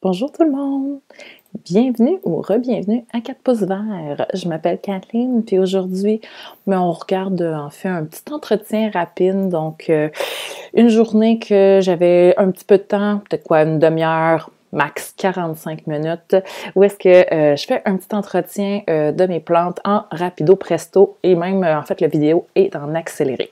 Bonjour tout le monde! Bienvenue ou re-bienvenue à 4 pouces verts. Je m'appelle Kathleen, puis aujourd'hui, on regarde en fait un petit entretien rapide. Donc, une journée que j'avais un petit peu de temps, peut-être quoi, une demi-heure, max 45 minutes, où est-ce que je fais un petit entretien de mes plantes en rapido presto et même, en fait, la vidéo est en accéléré.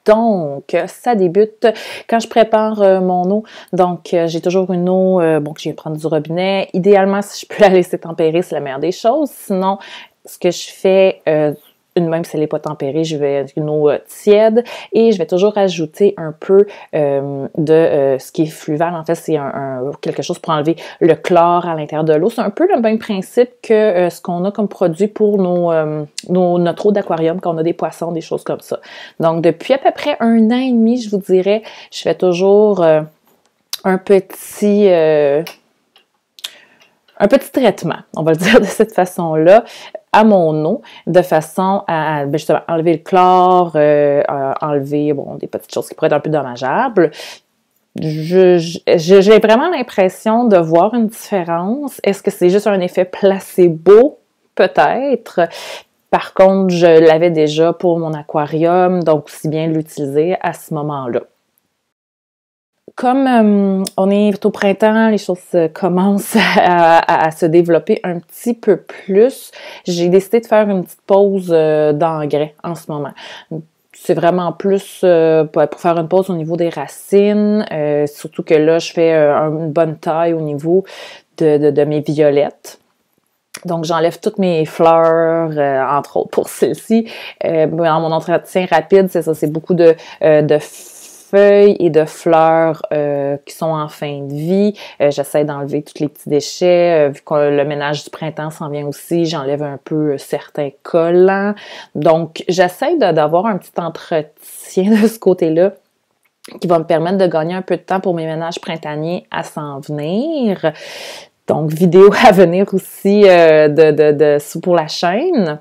Donc, ça débute quand je prépare mon eau. Donc, j'ai toujours une eau que je viens prendre du robinet. Idéalement, si je peux la laisser tempérer, c'est la meilleure des choses. Sinon, ce que je fais, même si elle n'est pas tempérée, je vais une eau tiède et je vais toujours ajouter un peu de ce qui est fluval. En fait, c'est quelque chose pour enlever le chlore à l'intérieur de l'eau. C'est un peu le même principe que ce qu'on a comme produit pour notre eau d'aquarium quand on a des poissons, des choses comme ça. Donc, depuis à peu près 1 an et demi, je vous dirais, je fais toujours un petit traitement, on va le dire de cette façon-là, à mon eau, de façon à justement enlever le chlore, enlever des petites choses qui pourraient être un peu dommageables. J'ai vraiment l'impression de voir une différence. Est-ce que c'est juste un effet placebo? Peut-être. Par contre, je l'avais déjà pour mon aquarium, donc aussi bien l'utiliser à ce moment-là. Comme on est au printemps, les choses commencent à se développer un petit peu plus. J'ai décidé de faire une petite pause d'engrais en ce moment. C'est vraiment plus pour faire une pause au niveau des racines, surtout que là, je fais une bonne taille au niveau de mes violettes. Donc, j'enlève toutes mes fleurs, entre autres pour celle-ci. Dans mon entretien rapide, c'est ça, c'est beaucoup de feuilles et de fleurs qui sont en fin de vie. J'essaie d'enlever tous les petits déchets. Vu que le ménage du printemps s'en vient aussi, j'enlève un peu certains collants. Donc, j'essaie d'avoir un petit entretien de ce côté-là qui va me permettre de gagner un peu de temps pour mes ménages printaniers à s'en venir. Donc, vidéo à venir aussi pour la chaîne.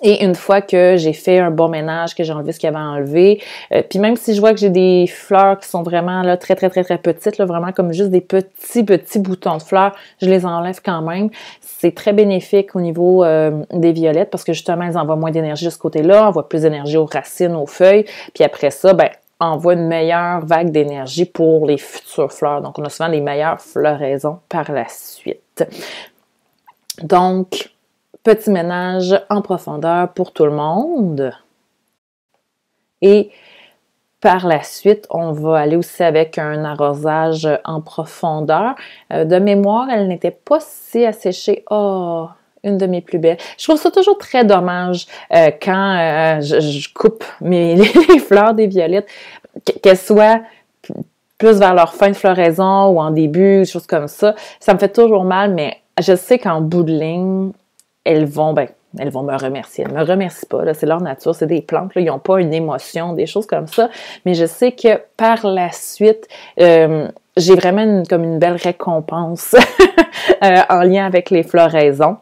Et une fois que j'ai fait un bon ménage, que j'ai enlevé ce qu'il y avait à enlever, puis même si je vois que j'ai des fleurs qui sont vraiment là très, très, très, très petites, là, vraiment comme juste des petits boutons de fleurs, je les enlève quand même. C'est très bénéfique au niveau des violettes parce que justement, elles envoient moins d'énergie de ce côté-là, envoient plus d'énergie aux racines, aux feuilles, puis après ça, envoie une meilleure vague d'énergie pour les futures fleurs. Donc, on a souvent les meilleures floraisons par la suite. Donc, petit ménage en profondeur pour tout le monde. Et par la suite, on va aller aussi avec un arrosage en profondeur. De mémoire, elle n'était pas si asséchée. Oh! Une de mes plus belles. Je trouve ça toujours très dommage quand je coupe les fleurs des violettes, qu'elles soient plus vers leur fin de floraison ou en début, des choses comme ça. Ça me fait toujours mal, mais je sais qu'en bout de ligne, elles vont me remercier. Elles ne me remercient pas, là, c'est leur nature, c'est des plantes, là, ils n'ont pas une émotion, des choses comme ça. Mais je sais que par la suite, j'ai vraiment comme une belle récompense en lien avec les floraisons.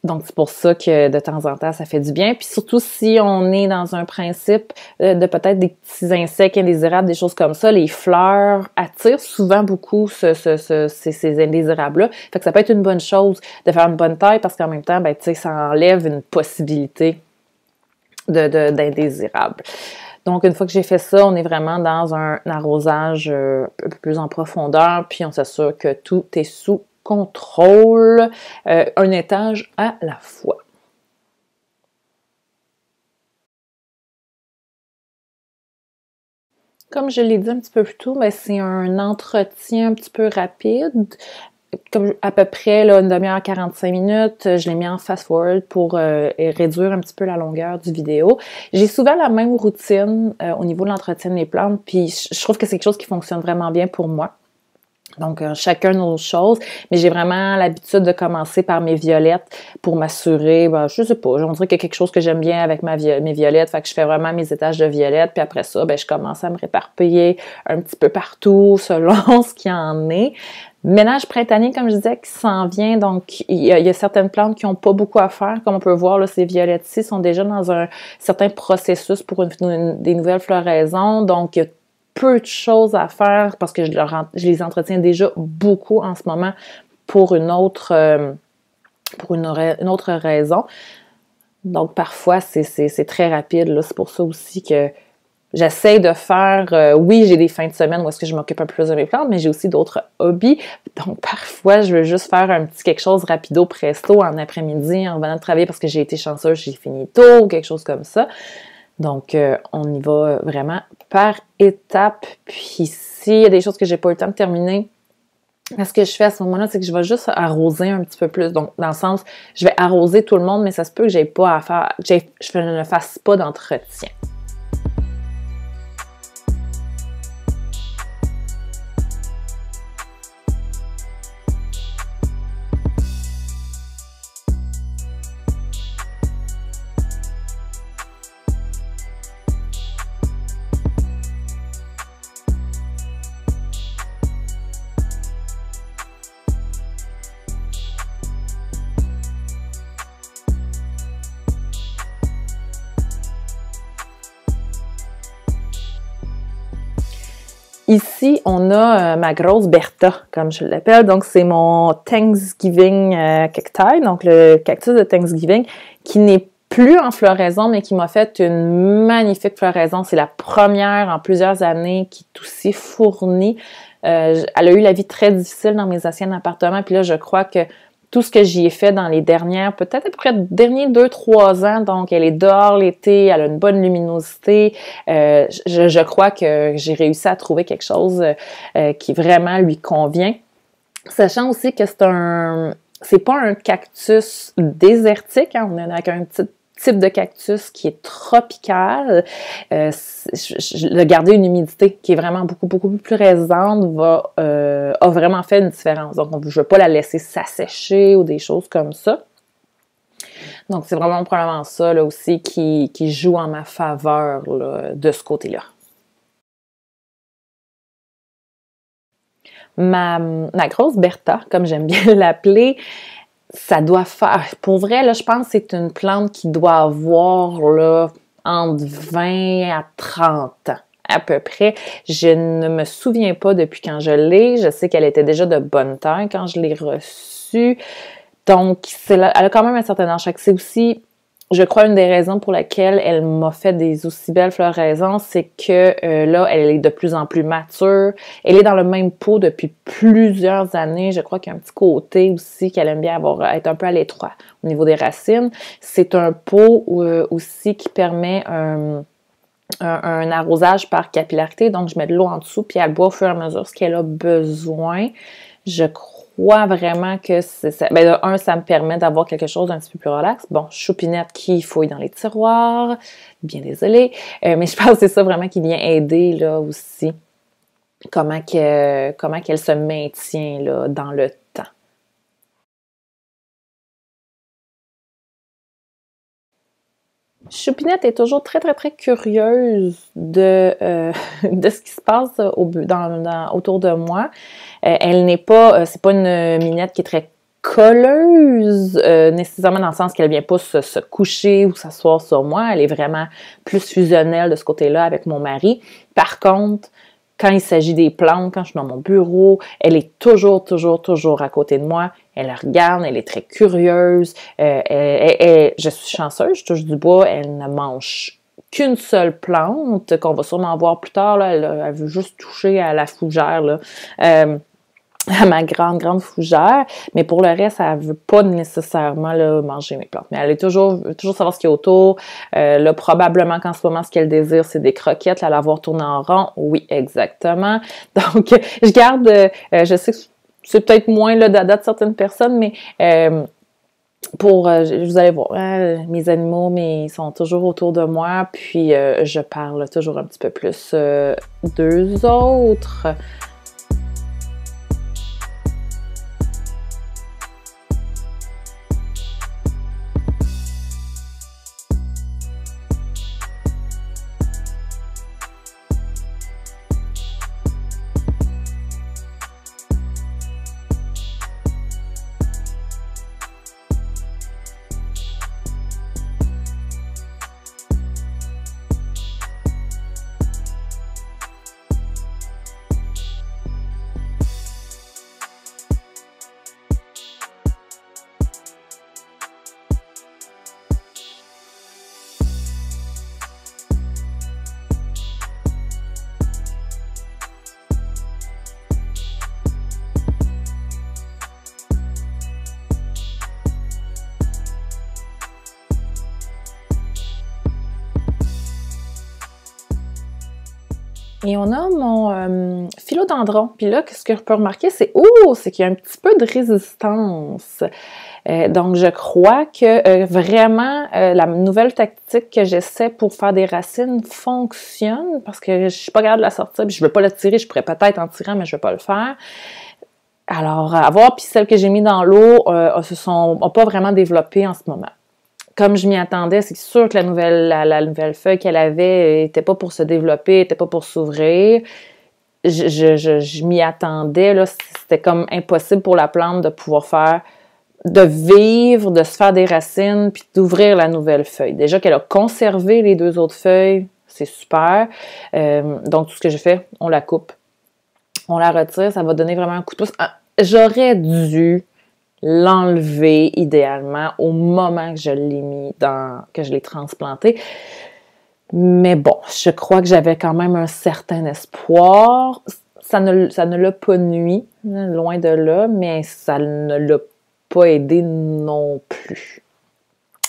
Donc, c'est pour ça que de temps en temps, ça fait du bien. Puis surtout, si on est dans un principe de peut-être des petits insectes indésirables, des choses comme ça, les fleurs attirent souvent beaucoup ces indésirables-là. Fait que ça peut être une bonne chose de faire une bonne taille parce qu'en même temps, tu sais, ça enlève une possibilité d'indésirables. Donc, une fois que j'ai fait ça, on est vraiment dans un arrosage un peu plus en profondeur, puis on s'assure que tout est sous contrôle, un étage à la fois. Comme je l'ai dit un petit peu plus tôt, c'est un entretien un petit peu rapide, comme à peu près là, une demi-heure, 45 minutes. Je l'ai mis en fast-forward pour réduire un petit peu la longueur du vidéo. J'ai souvent la même routine au niveau de l'entretien des plantes, puis je trouve que c'est quelque chose qui fonctionne vraiment bien pour moi. Donc, chacun nos choses, mais j'ai vraiment l'habitude de commencer par mes violettes pour m'assurer, je sais pas, on dirait qu'il y a quelque chose que j'aime bien avec mes violettes, fait que je fais vraiment mes étages de violettes, puis après ça, je commence à me réparpiller un petit peu partout selon ce qu'il y en est. Ménage printanier, comme je disais, qui s'en vient, donc il y a certaines plantes qui n'ont pas beaucoup à faire, comme on peut voir, là, ces violettes-ci sont déjà dans un certain processus pour des nouvelles floraisons, donc il y a peu de choses à faire parce que je les entretiens déjà beaucoup en ce moment pour une autre raison. Donc, parfois, c'est très rapide, là. C'est pour ça aussi que j'essaie de faire... oui, j'ai des fins de semaine où est-ce que je m'occupe un peu plus de mes plantes, mais j'ai aussi d'autres hobbies. Donc, parfois, je veux juste faire un petit quelque chose rapido presto en après-midi en revenant de travailler parce que j'ai été chanceuse, j'ai fini tôt, quelque chose comme ça. Donc, on y va vraiment par étapes. Puis, s'il y a des choses que j'ai pas eu le temps de terminer, ce que je fais à ce moment-là, c'est que je vais juste arroser un petit peu plus. Donc, dans le sens, je vais arroser tout le monde, mais ça se peut que j'ai pas à faire, je ne fasse pas d'entretien. Ici, on a ma grosse Bertha, comme je l'appelle. Donc, c'est mon Thanksgiving cacti, donc le cactus de Thanksgiving, qui n'est plus en floraison, mais qui m'a fait une magnifique floraison. C'est la première en plusieurs années qui est aussi fournie. Elle a eu la vie très difficile dans mes anciens appartements, puis là, je crois que tout ce que j'y ai fait dans les dernières, peut-être à peu près derniers 2-3 ans, donc elle est dehors l'été, elle a une bonne luminosité. Je crois que j'ai réussi à trouver quelque chose qui vraiment lui convient. Sachant aussi que c'est pas un cactus désertique, hein, on est avec un petit type de cactus qui est tropical. Le garder une humidité qui est vraiment beaucoup plus présente a vraiment fait une différence. Donc, je ne veux pas la laisser s'assécher ou des choses comme ça. Donc, c'est vraiment probablement ça là, aussi qui joue en ma faveur là, de ce côté-là. Ma grosse Bertha, comme j'aime bien l'appeler, ça doit faire... Pour vrai, là, je pense que c'est une plante qui doit avoir là, entre 20 à 30 ans, à peu près. Je ne me souviens pas depuis quand je l'ai. Je sais qu'elle était déjà de bonne taille quand je l'ai reçue. Donc, elle a quand même un certain âge. C'est aussi... Je crois une des raisons pour lesquelles elle m'a fait des aussi belles floraisons, c'est que là, elle est de plus en plus mature. Elle est dans le même pot depuis plusieurs années. Je crois qu'il y a un petit côté aussi qu'elle aime bien être un peu à l'étroit au niveau des racines. C'est un pot aussi qui permet un arrosage par capillarité. Donc, je mets de l'eau en dessous, puis elle boit au fur et à mesure ce qu'elle a besoin. Je crois vraiment que c'est ça. Ben, de un, ça me permet d'avoir quelque chose d'un petit peu plus relax. Bon, Choupinette qui fouille dans les tiroirs, bien désolée, mais je pense que c'est ça vraiment qui vient aider là aussi. Comment qu'elle se maintient là, dans le temps. Choupinette est toujours très curieuse de ce qui se passe autour de moi. Elle n'est pas, c'est pas une minette qui est très colleuse, nécessairement dans le sens qu'elle vient pas se coucher ou s'asseoir sur moi. Elle est vraiment plus fusionnelle de ce côté-là avec mon mari. Par contre, quand il s'agit des plantes, quand je suis dans mon bureau, elle est toujours à côté de moi. Elle la regarde, elle est très curieuse. Je suis chanceuse, je touche du bois, elle ne mange qu'une seule plante, qu'on va sûrement voir plus tard. Là, elle veut juste toucher à la fougère, là. À ma grande fougère, mais pour le reste, elle veut pas nécessairement là, manger mes plantes. Mais elle est toujours savoir ce qu'il y a autour. Là, probablement qu'en ce moment, ce qu'elle désire, c'est des croquettes. La voir tourner en rond. Oui, exactement. Donc, je garde... je sais que c'est peut-être moins là, dada de certaines personnes, mais vous allez voir, mes animaux, ils sont toujours autour de moi, puis je parle toujours un petit peu plus d'eux autres. Et on a mon philodendron. Puis là, ce que je peux remarquer, c'est c'est qu'il y a un petit peu de résistance. Donc, je crois que vraiment, la nouvelle tactique que j'essaie pour faire des racines fonctionne parce que je suis pas capable de la sortir, puis je veux pas la tirer. Je pourrais peut-être en tirer, mais je veux pas le faire. Alors, à voir. Puis celles que j'ai mis dans l'eau ont pas vraiment développé en ce moment. Comme je m'y attendais, c'est sûr que la nouvelle feuille qu'elle avait était pas pour se développer, était pas pour s'ouvrir. Je m'y attendais, là, c'était comme impossible pour la plante de vivre, de se faire des racines, puis d'ouvrir la nouvelle feuille. Déjà qu'elle a conservé les 2 autres feuilles, c'est super. Donc, tout ce que je fais, on la coupe, on la retire, ça va donner vraiment un coup de pouce. J'aurais dû l'enlever idéalement au moment que je l'ai que je l'ai transplanté. Mais bon, je crois que j'avais quand même un certain espoir. Ça ne l'a pas nui, loin de là, mais ça ne l'a pas aidé non plus.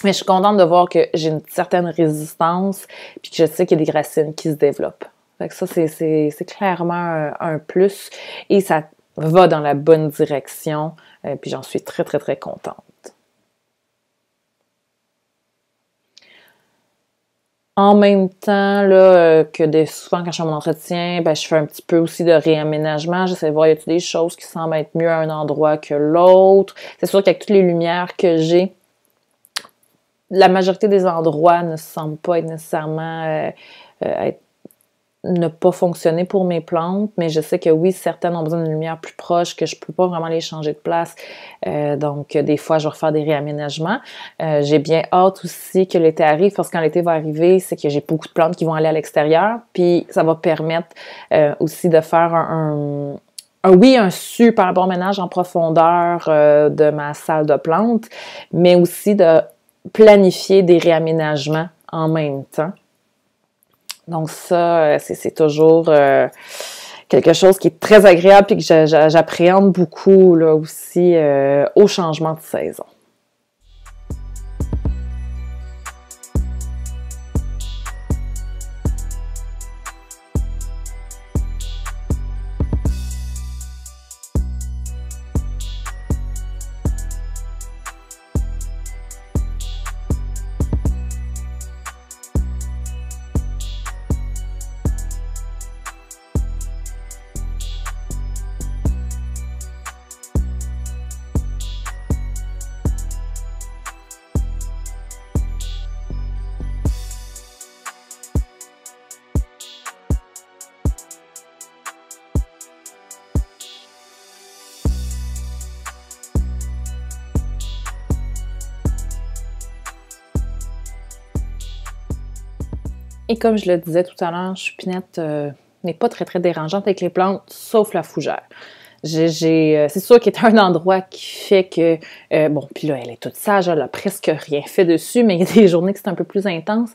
Mais je suis contente de voir que j'ai une certaine résistance, puis que je sais qu'il y a des racines qui se développent. Fait que ça, c'est clairement un plus, et ça va dans la bonne direction, puis j'en suis très, très, très contente. En même temps, là, souvent quand je fais mon entretien, je fais un petit peu aussi de réaménagement. J'essaie de voir, y a-t-il des choses qui semblent être mieux à un endroit que l'autre. C'est sûr qu'avec toutes les lumières que j'ai, la majorité des endroits ne semblent pas être nécessairement ne pas fonctionner pour mes plantes, mais je sais que oui, certaines ont besoin d'une lumière plus proche, que je peux pas vraiment les changer de place. Donc, des fois, je vais refaire des réaménagements. J'ai bien hâte aussi que l'été arrive, parce que quand l'été va arriver, c'est que j'ai beaucoup de plantes qui vont aller à l'extérieur, puis ça va permettre aussi de faire un super bon ménage en profondeur de ma salle de plantes, mais aussi de planifier des réaménagements en même temps. Donc ça, c'est toujours quelque chose qui est très agréable et que j'appréhende beaucoup là aussi au changement de saison. Et comme je le disais tout à l'heure, Chupinette n'est pas très, très dérangeante avec les plantes, sauf la fougère. C'est sûr qu'il est un endroit qui fait que, bon, puis là, elle est toute sage, elle a presque rien fait dessus, mais il y a des journées que c'est un peu plus intense.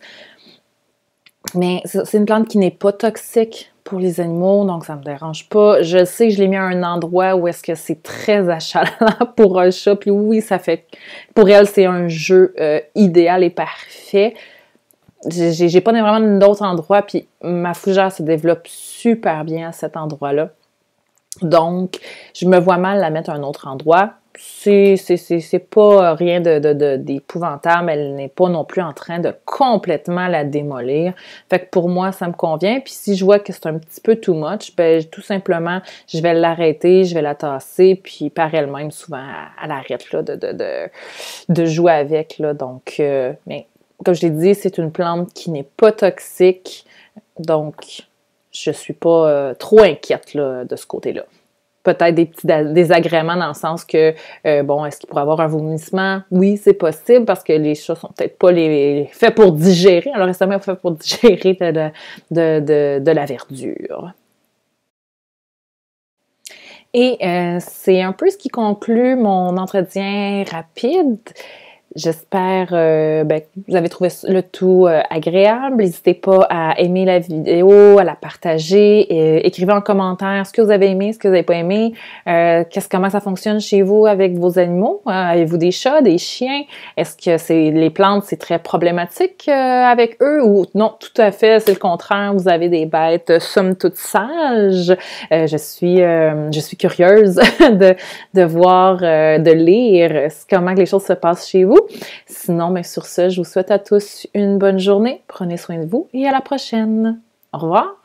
Mais c'est une plante qui n'est pas toxique pour les animaux, donc ça me dérange pas. Je sais que je l'ai mis à un endroit où est-ce que c'est très achalant pour un chat, puis oui, ça fait, pour elle, c'est un jeu idéal et parfait. J'ai pas vraiment d'autres endroits, puis ma fougère se développe super bien à cet endroit-là. Donc, je me vois mal la mettre à un autre endroit. C'est pas rien d'épouvantable. Elle n'est pas non plus en train de complètement la démolir. Fait que pour moi, ça me convient. Puis si je vois que c'est un petit peu too much, tout simplement, je vais l'arrêter, je vais la tasser, puis par elle-même, souvent, elle arrête là, de jouer avec. Là. Donc, mais comme je l'ai dit, c'est une plante qui n'est pas toxique. Donc, je suis pas trop inquiète là, de ce côté-là. Peut-être des petits désagréments dans le sens que, bon, est-ce qu'il pourrait avoir un vomissement? Oui, c'est possible parce que les chats sont peut-être pas faits pour digérer. Alors, récemment, fait pour digérer de la verdure. Et c'est un peu ce qui conclut mon entretien rapide. J'espère que vous avez trouvé le tout agréable. N'hésitez pas à aimer la vidéo, à la partager. Écrivez en commentaire ce que vous avez aimé, ce que vous n'avez pas aimé. Comment ça fonctionne chez vous avec vos animaux? Avez-vous des chats, des chiens? Est-ce que les plantes, c'est très problématique avec eux? Ou non, tout à fait, c'est le contraire. Vous avez des bêtes somme toute sages. Je suis curieuse de voir, de lire comment les choses se passent chez vous. Sinon, sur ce, je vous souhaite à tous une bonne journée. Prenez soin de vous et à la prochaine. Au revoir!